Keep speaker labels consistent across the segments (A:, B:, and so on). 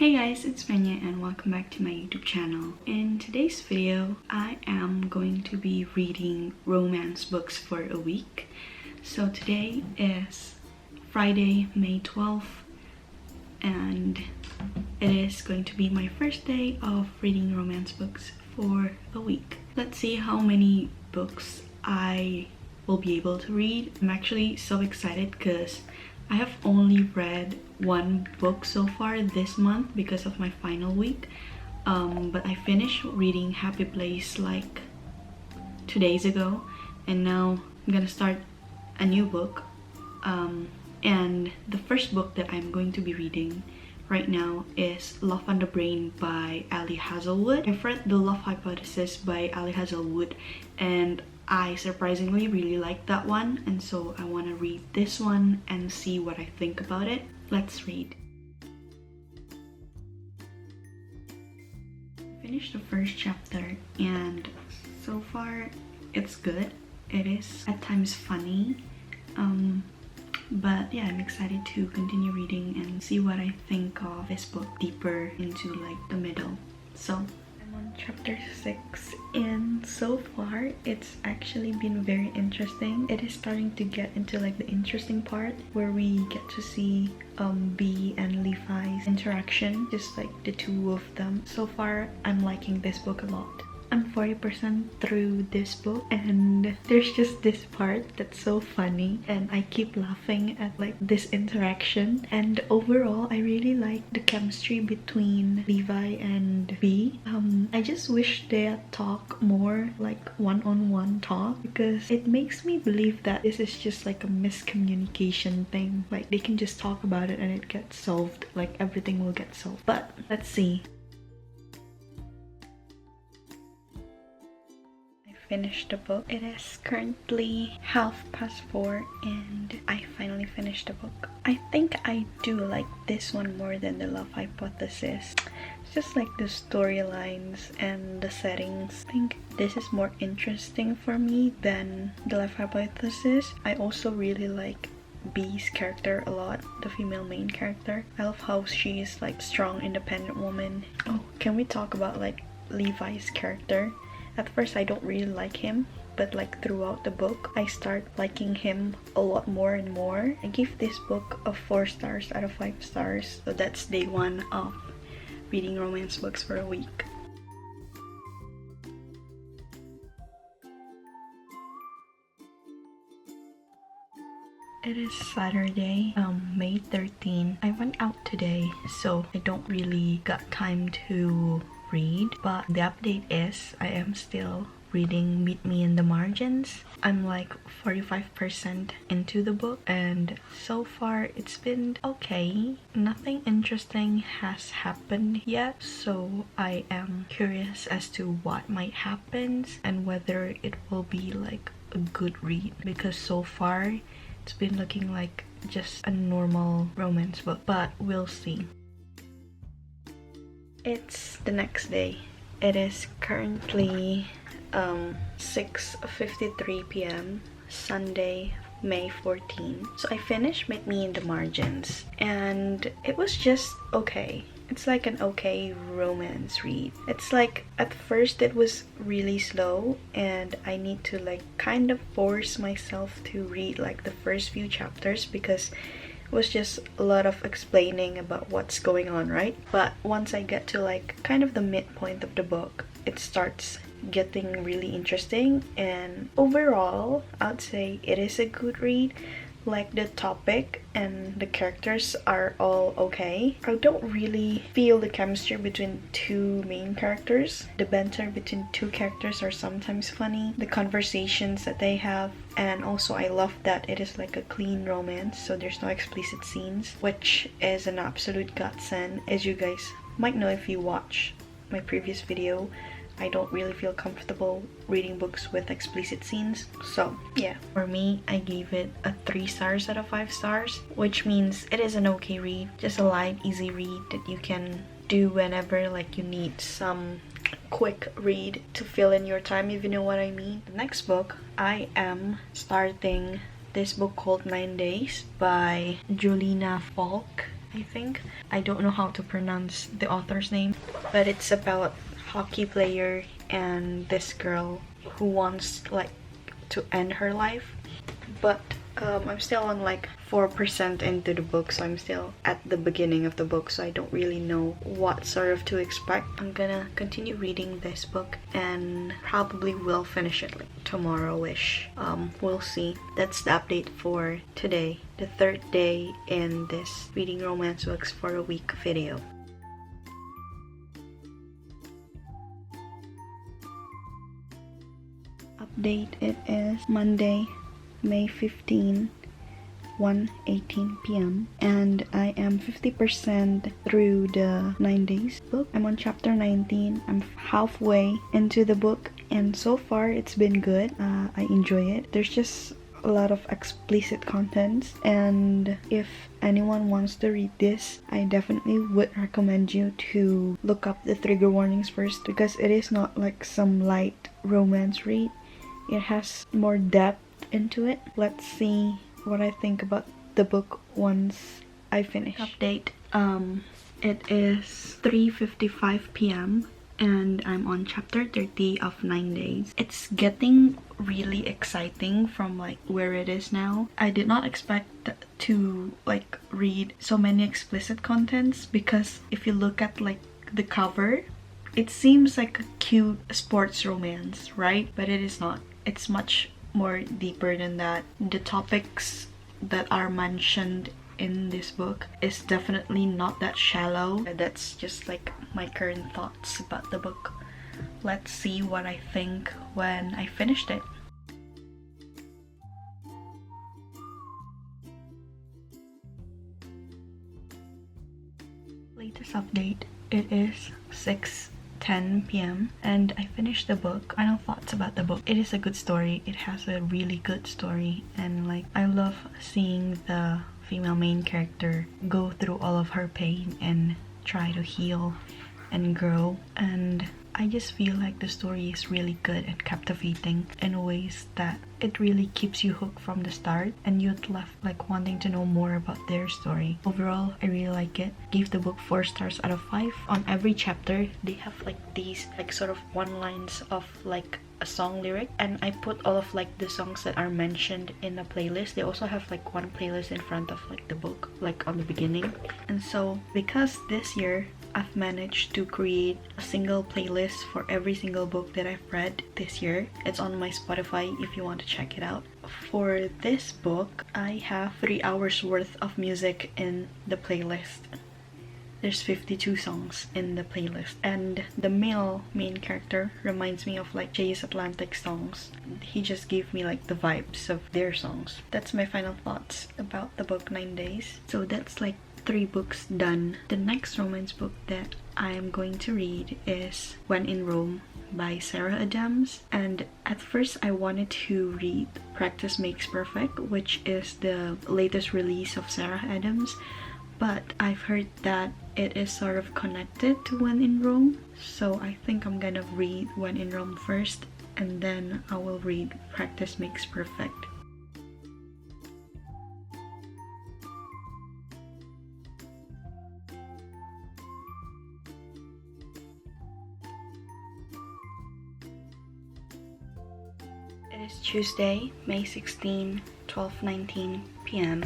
A: Hey guys, it's Vanya and welcome back to my YouTube channel. In today's video, I am going to be reading romance books for a week. So today is Friday, May 12th, and it is going to be my first day of reading romance books for a week. Let's see how many books I will be able to read. I'm actually so excited because I have only read one book so far this month because of my final week, but I finished reading Happy Place like 2 days ago, and now I'm gonna start a new book, and the first book that I'm going to be reading right now is Love on the Brain by Ali Hazelwood. I've read The Love Hypothesis by Ali Hazelwood and I surprisingly really liked that one, and so I want to read this one and see what I think about it. Let's read. I finished the first chapter and so far it's good. It is at times funny, but yeah, I'm excited to continue reading and see what I think of this book deeper into like the middle. So I'm on chapter 6 and so far it's actually been very interesting. It is starting to get into like the interesting part where we get to see B and Levi's interaction, just like the two of them. So far I'm liking this book a lot. I'm 40% through this book and there's just this part that's so funny and I keep laughing at like this interaction, and overall I really like the chemistry between Levi and B. I just wish they talk more, like one-on-one talk, because it makes me believe that this is just like a miscommunication thing. Like they can just talk about it and it gets solved, like everything will get solved. But let's see. Finished the book. It is currently 4:30 and I finally finished the book. I think I do like this one more than The Love Hypothesis. It's just like the storylines and the settings. I think this is more interesting for me than The Love Hypothesis. I also really like B's character a lot, the female main character. I love how she is like strong, independent woman. Oh, can we talk about like Levi's character? At first I don't really like him, but like throughout the book I start liking him a lot more and more. I give this book a 4 stars out of 5 stars. So that's day 1 of reading romance books for a week. It is Saturday, May 13. I went out today, so I don't really got time to read, but the update is I am still reading Meet Me in the Margins. I'm like 45% into the book and so far it's been okay. Nothing interesting has happened yet, so I am curious as to what might happen and whether it will be like a good read, because so far it's been looking like just a normal romance book, but we'll see. It's the next day. It is currently 6:53 p.m. Sunday, May 14. So I finished Meet Me in the Margins and it was just okay. It's like an okay romance read. It's like at first it was really slow and I need to like kind of force myself to read like the first few chapters because it was just a lot of explaining about what's going on, right? But once I get to like kind of the midpoint of the book, it starts getting really interesting, and overall I'd say it is a good read. Like the topic and the characters are all okay. I don't really feel the chemistry between two main characters. The banter between two characters are sometimes funny, the conversations that they have, and also I love that it is like a clean romance, so there's no explicit scenes, which is an absolute godsend. As you guys might know if you watch my previous video, I don't really feel comfortable reading books with explicit scenes. So yeah, for me, I gave it a 3 stars out of 5 stars, which means it is an okay read, just a light, easy read that you can do whenever like you need some quick read to fill in your time, if you know what I mean. The next book, I am starting this book called 9 Days by Julina Falk. I think. I don't know how to pronounce the author's name, but it's about hockey player and this girl who wants like to end her life, but I'm still on like 4% into the book, so I'm still at the beginning of the book, so I don't really know what sort of to expect. I'm gonna continue reading this book and probably will finish it like tomorrow-ish. We'll see. That's the update for today, the third day in this reading romance books for a week video. Update, it is Monday, May 15, 1:18 p.m. and I am 50% through the 9 days book. I'm on chapter 19. I'm halfway into the book and so far it's been good. I enjoy it. There's just a lot of explicit contents, and if anyone wants to read this, I definitely would recommend you to look up the trigger warnings first, because it is not like some light romance read. It has more depth into it. Let's see what I think about the book once I finish. Update. It is 3:55 p.m. and I'm on chapter 30 of 9 days. It's getting really exciting from like where it is now. I did not expect to like read so many explicit contents, because if you look at like the cover, it seems like a cute sports romance, right? But it is not. It's much more deeper than that. The topics that are mentioned in this book is definitely not that shallow. That's just like my current thoughts about the book. Let's see what I think when I finished it. Latest update, it is 6:10 p.m. and I finished the book. Final thoughts about the book. It is a good story. It has a really good story, and like I love seeing the female main character go through all of her pain and try to heal and grow, and I just feel like the story is really good and captivating in ways that it really keeps you hooked from the start and you'd left like wanting to know more about their story. Overall, I really like it. Gave the book 4 stars out of 5. On every chapter, they have like these like sort of one lines of like a song lyric, and I put all of like the songs that are mentioned in a playlist. They also have like one playlist in front of like the book, like on the beginning. And so because this year I've managed to create a single playlist for every single book that I've read this year. It's on my Spotify if you want to check it out. For this book, I have 3 hours worth of music in the playlist. There's 52 songs in the playlist, and the male main character reminds me of like Jay's Atlantic songs. He just gave me like the vibes of their songs. That's my final thoughts about the book 9 days. So that's like 3 books done. The next romance book that I am going to read is When in Rome by Sarah Adams, and at first I wanted to read Practice Makes Perfect, which is the latest release of Sarah Adams, but I've heard that it is sort of connected to When in Rome, so I think I'm gonna read When in Rome first and then I will read Practice Makes Perfect. It is Tuesday, May 16, 12:19 p.m.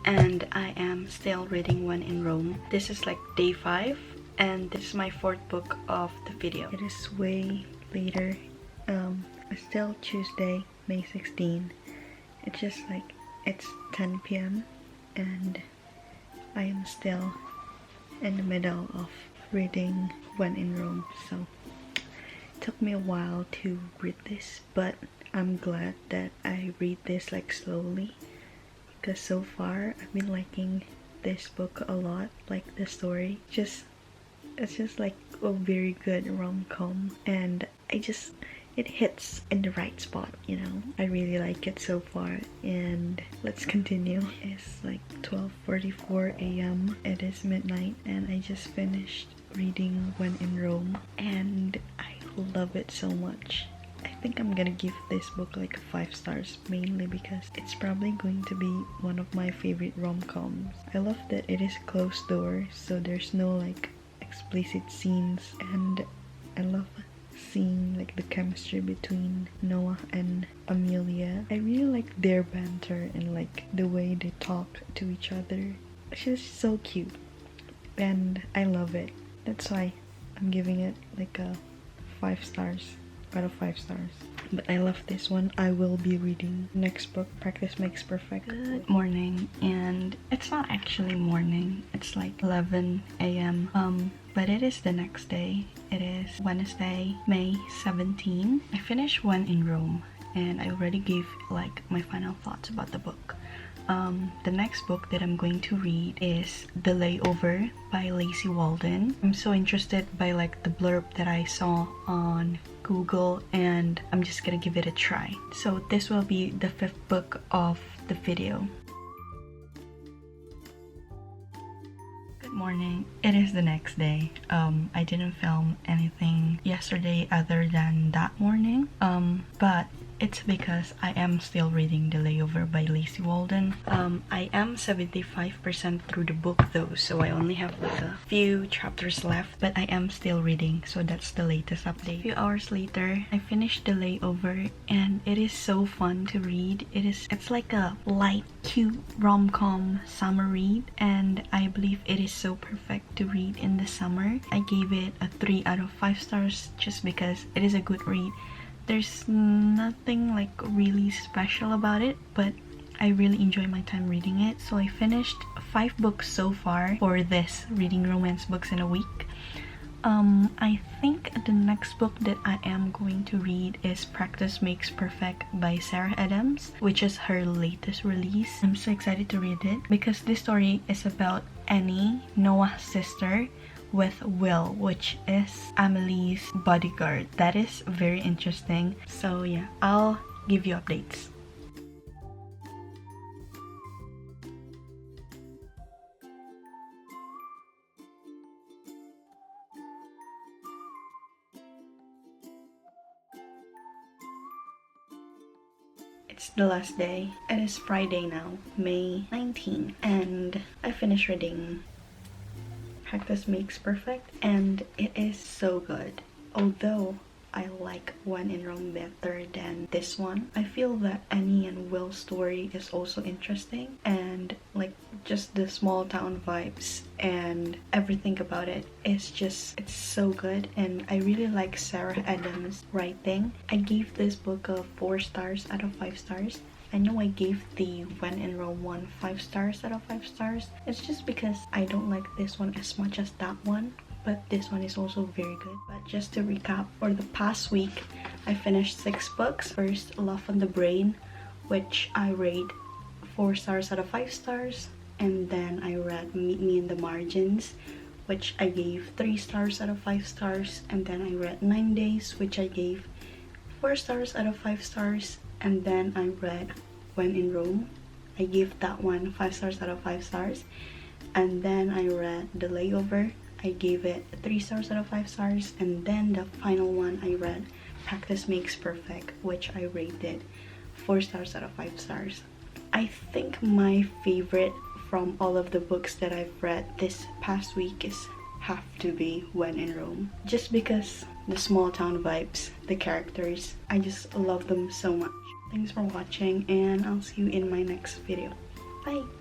A: and I am still reading When in Rome. This is like day 5 and this is my 4th book of the video. It is way later. It's still Tuesday, May 16. It's just like it's 10 p.m. and I am still in the middle of reading When in Rome. So it took me a while to read this, but I'm glad that I read this like slowly, because so far I've been liking this book a lot. Like the story, it's just like a very good rom-com, and it hits in the right spot, you know. I really like it so far, and let's continue. It's like 12:44 a.m. It is midnight and I just finished reading When in Rome and I love it so much. I think I'm gonna give this book like 5 stars, mainly because it's probably going to be one of my favorite rom-coms. I love that it is closed door, so there's no like explicit scenes, and I love seeing like the chemistry between Noah and Amelia. I really like their banter and like the way they talk to each other. She's so cute and I love it. That's why I'm giving it like a 5 stars out of 5 stars. But I love this one. I will be reading next book, Practice Makes Perfect. Good morning, and it's not actually morning, it's like 11 a.m. But it is the next day. It is Wednesday, May 17. I finished When in Rome, and I already gave like my final thoughts about the book. The next book that I'm going to read is The Layover by Lacey Walden. I'm so interested by like the blurb that I saw on Google, and I'm just gonna give it a try. So this will be the 5th book of the video. Good morning. It is the next day. I didn't film anything yesterday other than that morning. But it's because I am still reading The Layover by Lacey Walden. I am 75% through the book though, so I only have like a few chapters left, but I am still reading, so that's the latest update. A few hours later, I finished The Layover, and it is so fun to read. It's like a light, cute rom-com summer read, and I believe it is so perfect to read in the summer. I gave it a 3 out of 5 stars just because it is a good read. There's nothing like really special about it, but I really enjoy my time reading it. So I finished 5 books so far for this reading romance books in a week. I think the next book that I am going to read is Practice Makes Perfect by Sarah Adams, which is her latest release. I'm so excited to read it because this story is about Annie, Noah's sister, with Will, which is Amelie's bodyguard. That is very interesting. So yeah, I'll give you updates. It's the last day. It is Friday now, May 19, and I finished reading Practice Makes Perfect, and it is so good. Although I like When in Rome better than this one, I feel that Annie and Will's story is also interesting, and like just the small town vibes and everything about it is just, it's so good. And I really like Sarah Adams' writing. I gave this book a 4 stars out of 5 stars. I know I gave the When in Rome one 5 stars out of 5 stars. It's just because I don't like this one as much as that one, but this one is also very good. But just to recap, for the past week, I finished 6 books. First, Love on the Brain, which I rate 4 stars out of 5 stars. And then I read Meet Me in the Margins, which I gave 3 stars out of 5 stars. And then I read 9 Days, which I gave 4 stars out of 5 stars. And then I read When in Rome. I gave that one 5 stars out of 5 stars. And then I read The Layover. I gave it 3 stars out of 5 stars. And then the final one I read, Practice Makes Perfect, which I rated 4 stars out of 5 stars. I think my favorite from all of the books that I've read this past week have to be When in Rome. Just because the small town vibes, the characters, I just love them so much. Thanks for watching, and I'll see you in my next video. Bye!